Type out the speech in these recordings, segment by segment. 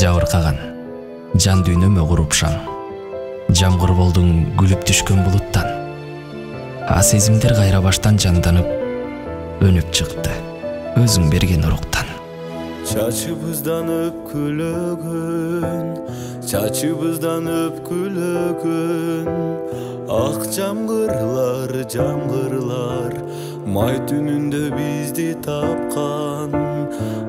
Жабыркаган жан дүйнөмө курупшаң, жамгыр болдуң күлүп түшкөн булуттан. А сезимдер кайра баштан жанданып, өнүп чыкты өзүң берген уруктан. Чачыбыздан өпкүлөгөн, чачыбыздан өпкүлөгөн, ак жамгырлар, жамгырлар, май түнүндө бизди тапкан,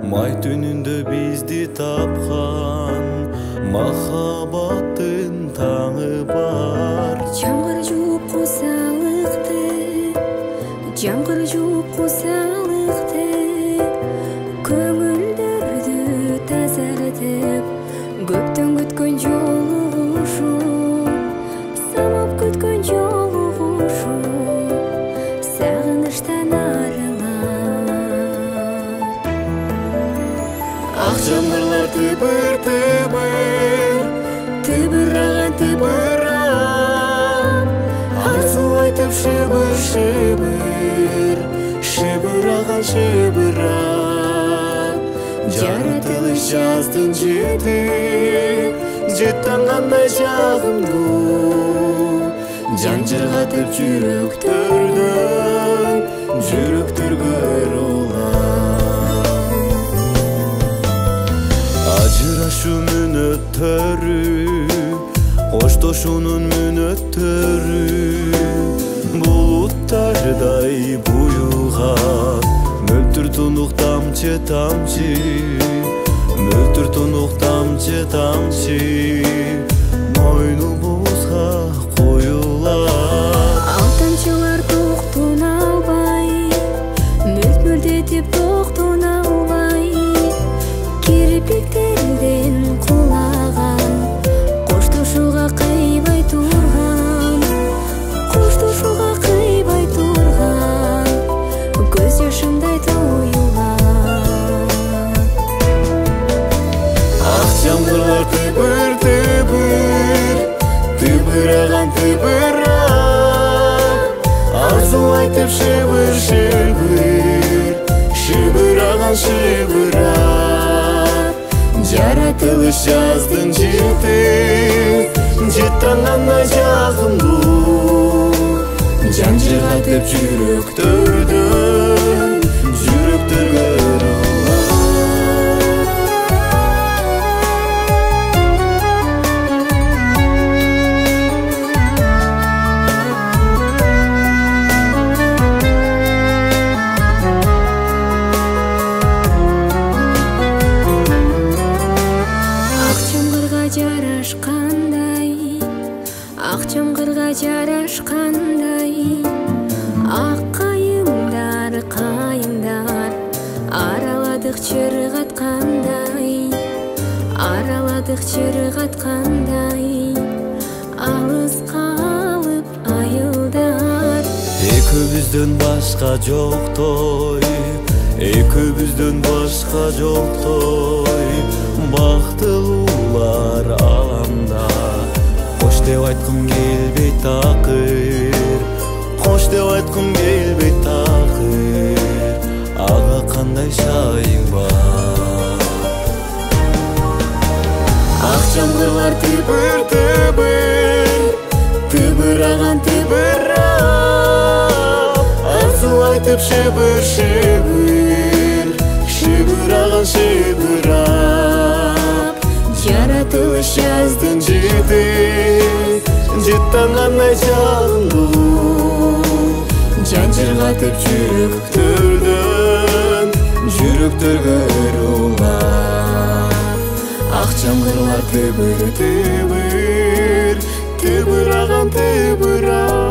май түнүндө бизди тапкан, махаббаттын таңы бар. Жамгыр жууп кусалыкты, жамгыр жууп кусалыкты, көңүлдөрдү тазартып, көптөн күткөн жолугушуу, самап күткөн жолугушуу, сагынычтан арылар. Ак жамгырлар тыбыр тыбыр, тыбыраган тыбырап, арзу айтып шыбыр шыбыр, шыбыраган шыбырап. Жаратылыш жаздын жетип, жыттангандай жагымдуу, жан жыргатып жүрөктөрдөн, жүрөктөргө ырулар. Ажырашуу мүнөттөрү, коштошуунун мүнөттөрү, булуттардай буюлган, мөлтүр тунук тамчы тамчы, мөлтүр тунук тамчы тамчы, мойнубузга коюлат. Ал тамчылар токтун албай, мөлт-мөлтетип токтун албай, кирпиктерден кулаган, коштошууга кыйбай турган, коштошууга кыйбай турган, көз жашымдай тоюлат. Ак жамгырлар тыбыр тыбыр, тыбыраган тыбырап, арзу айтып шыбыр шыбыр, шыбыраган шыбырап. Жаратылыш жаздын жетип, жыттангандай жагымдуу, жан жыргатып жүрөктөрдөн, жүрөктөргө ырулар. Ак жамгырга жарашкандай, ак кайыңдар, кайыңдар, араладык чыргаткандай, араладык чыргаткандай, алыс калып айылдар. Экөөбүздөн башка жоктой, экөөбүздөн башка жоктой, бактылуулар аламда. Кош деп айткым келбей такыр, кош деп айткым келбей такыр, ага кандай шайың бар. Ак жамгырлар тыбыр тыбыр, тыбыраган тыбырап, арзу айтып шыбыр шыбыр, шыбыраган шыбырап. Жаратылыш жаздын жетип, жыттангандай жагымдуу, жан жыргатып жүрөктөрдөн, жүрөктөргө ырулар. Ак жамгырлар тыбыр тыбыр, тыбыраган тыбырап.